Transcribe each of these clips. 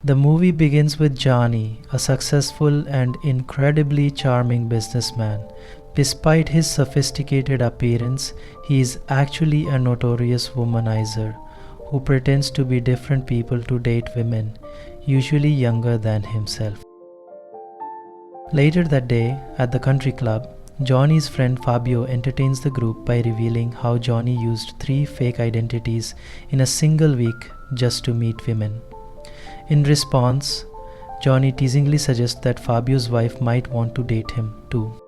The movie begins with Johnny, a successful and incredibly charming businessman. Despite his sophisticated appearance, he is actually a notorious womanizer who pretends to be different people to date women, usually younger than himself. Later that day, at the country club, Johnny's friend Fabio entertains the group by revealing how Johnny used 3 fake identities in a single week just to meet women. In response, Johnny teasingly suggests that Fabio's wife might want to date him too.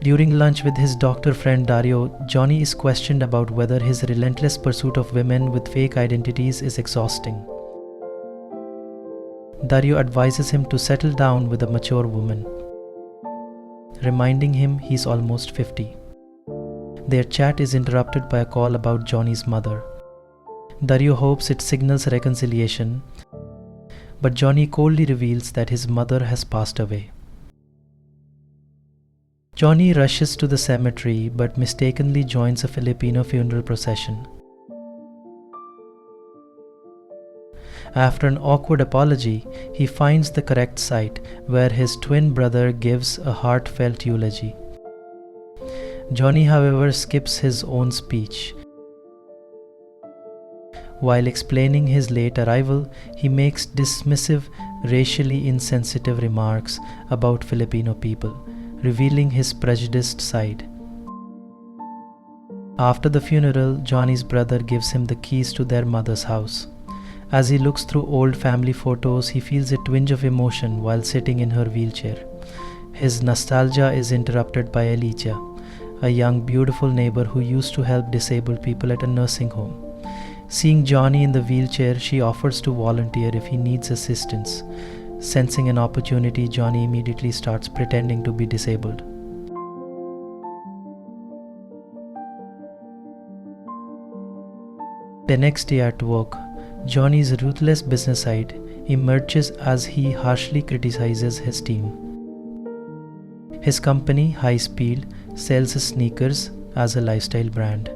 During lunch with his doctor friend Dario, Johnny is questioned about whether his relentless pursuit of women with fake identities is exhausting. Dario advises him to settle down with a mature woman, reminding him he's almost 50. Their chat is interrupted by a call about Johnny's mother. Dario hopes it signals reconciliation, but Johnny coldly reveals that his mother has passed away. Johnny rushes to the cemetery but mistakenly joins a Filipino funeral procession. After an awkward apology, he finds the correct site where his twin brother gives a heartfelt eulogy. Johnny, however, skips his own speech. While explaining his late arrival, he makes dismissive, racially insensitive remarks about Filipino people, revealing his prejudiced side. After the funeral, Johnny's brother gives him the keys to their mother's house. As he looks through old family photos, he feels a twinge of emotion while sitting in her wheelchair. His nostalgia is interrupted by Alicia, a young, beautiful neighbor who used to help disabled people at a nursing home. Seeing Johnny in the wheelchair, she offers to volunteer if he needs assistance. Sensing an opportunity, Johnny immediately starts pretending to be disabled. The next day at work, Johnny's ruthless business side emerges as he harshly criticizes his team. His company, High Speed, sells sneakers as a lifestyle brand.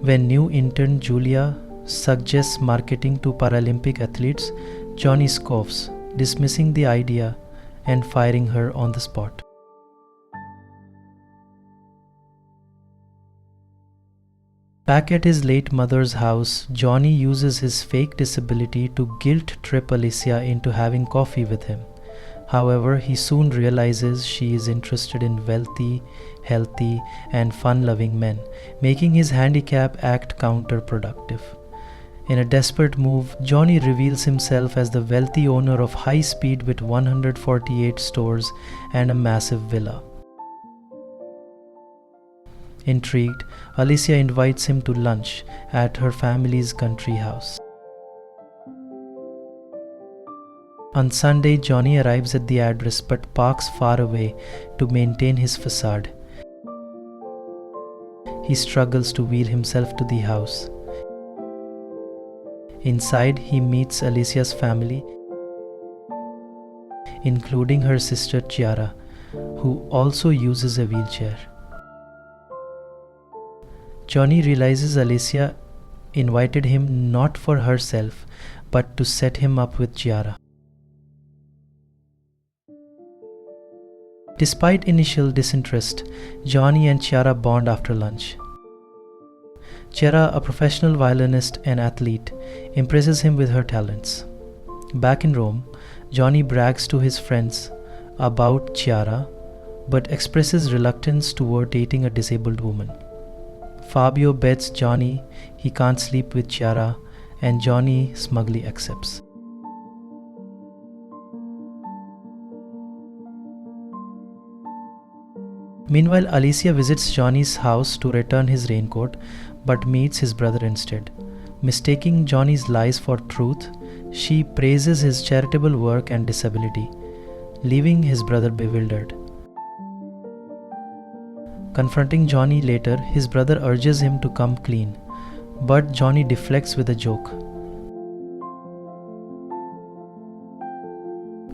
When new intern Julia suggests marketing to Paralympic athletes, Johnny scoffs, dismissing the idea and firing her on the spot. Back at his late mother's house, Johnny uses his fake disability to guilt trip Alicia into having coffee with him. However, he soon realizes she is interested in wealthy, healthy, and fun-loving men, making his handicap act counterproductive. In a desperate move, Johnny reveals himself as the wealthy owner of High Speed with 148 stores and a massive villa. Intrigued, Alicia invites him to lunch at her family's country house. On Sunday, Johnny arrives at the address but parks far away to maintain his facade. He struggles to wheel himself to the house. Inside, he meets Alicia's family, including her sister Chiara, who also uses a wheelchair. Johnny realizes Alicia invited him not for herself, but to set him up with Chiara. Despite initial disinterest, Johnny and Chiara bond after lunch. Chiara, a professional violinist and athlete, impresses him with her talents. Back in Rome, Johnny brags to his friends about Chiara, but expresses reluctance toward dating a disabled woman. Fabio bets Johnny he can't sleep with Chiara, and Johnny smugly accepts. Meanwhile, Alicia visits Johnny's house to return his raincoat, but meets his brother instead. Mistaking Johnny's lies for truth, she praises his charitable work and disability, leaving his brother bewildered. Confronting Johnny later, his brother urges him to come clean, but Johnny deflects with a joke.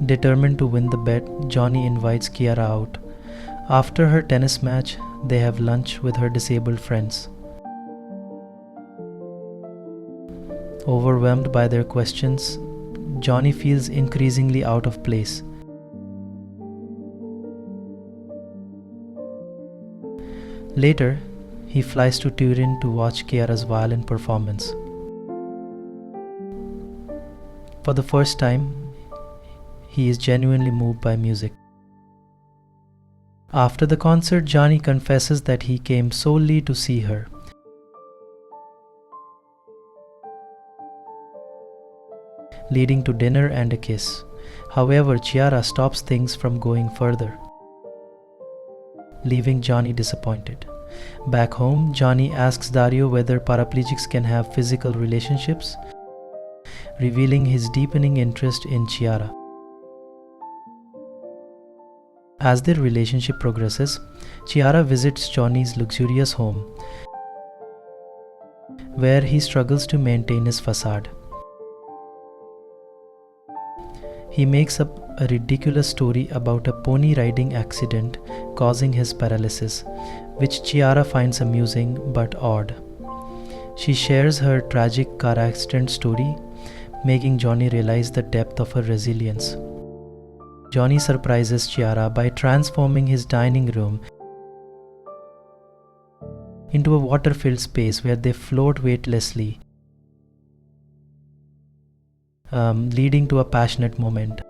Determined to win the bet, Johnny invites Chiara out. After her tennis match, they have lunch with her disabled friends. Overwhelmed by their questions, Johnny feels increasingly out of place. Later, he flies to Turin to watch Chiara's violin performance. For the first time, he is genuinely moved by music. After the concert, Johnny confesses that he came solely to see her. Leading to dinner and a kiss. However, Chiara stops things from going further, leaving Johnny disappointed. Back home, Johnny asks Dario whether paraplegics can have physical relationships, revealing his deepening interest in Chiara. As their relationship progresses, Chiara visits Johnny's luxurious home, where he struggles to maintain his facade. He makes up a ridiculous story about a pony riding accident causing his paralysis, which Chiara finds amusing but odd. She shares her tragic car accident story, making Johnny realize the depth of her resilience. Johnny surprises Chiara by transforming his dining room into a water-filled space where they float weightlessly, leading to a passionate moment.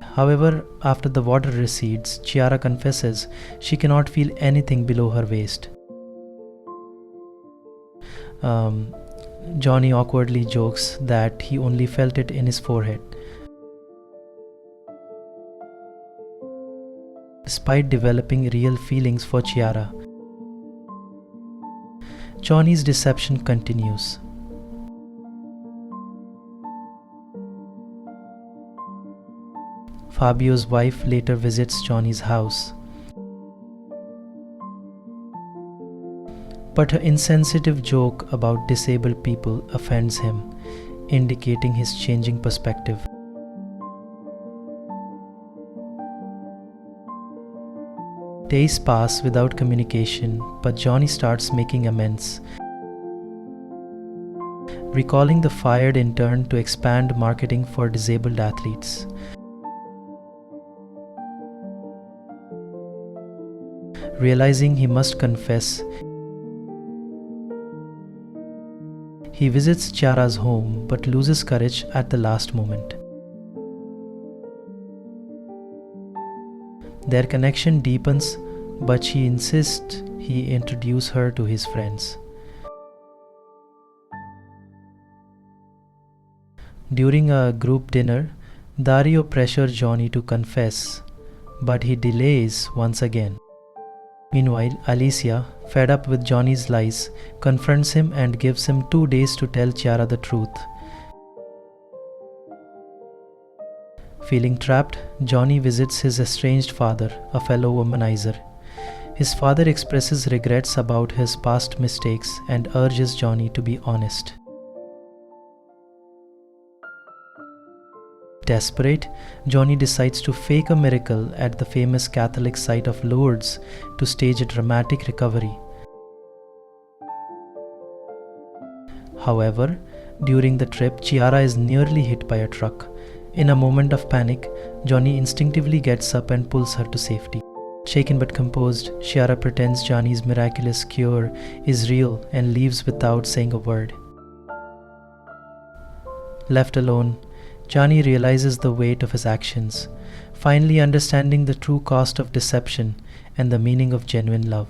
However, after the water recedes, Chiara confesses she cannot feel anything below her waist. Johnny awkwardly jokes that he only felt it in his forehead. Despite developing real feelings for Chiara, Johnny's deception continues. Fabio's wife later visits Johnny's house, but her insensitive joke about disabled people offends him, indicating his changing perspective. Days pass without communication, but Johnny starts making amends, recalling the fired intern to expand marketing for disabled athletes. Realizing he must confess, he visits Chiara's home but loses courage at the last moment. Their connection deepens, but she insists he introduce her to his friends. During a group dinner, Dario pressures Johnny to confess, but he delays once again. Meanwhile, Alicia, fed up with Johnny's lies, confronts him and gives him 2 days to tell Chiara the truth. Feeling trapped, Johnny visits his estranged father, a fellow womanizer. His father expresses regrets about his past mistakes and urges Johnny to be honest. Desperate, Johnny decides to fake a miracle at the famous Catholic site of Lourdes to stage a dramatic recovery. However, during the trip, Chiara is nearly hit by a truck. In a moment of panic, Johnny instinctively gets up and pulls her to safety. Shaken but composed, Chiara pretends Johnny's miraculous cure is real and leaves without saying a word. Left alone, Johnny realizes the weight of his actions, finally understanding the true cost of deception and the meaning of genuine love.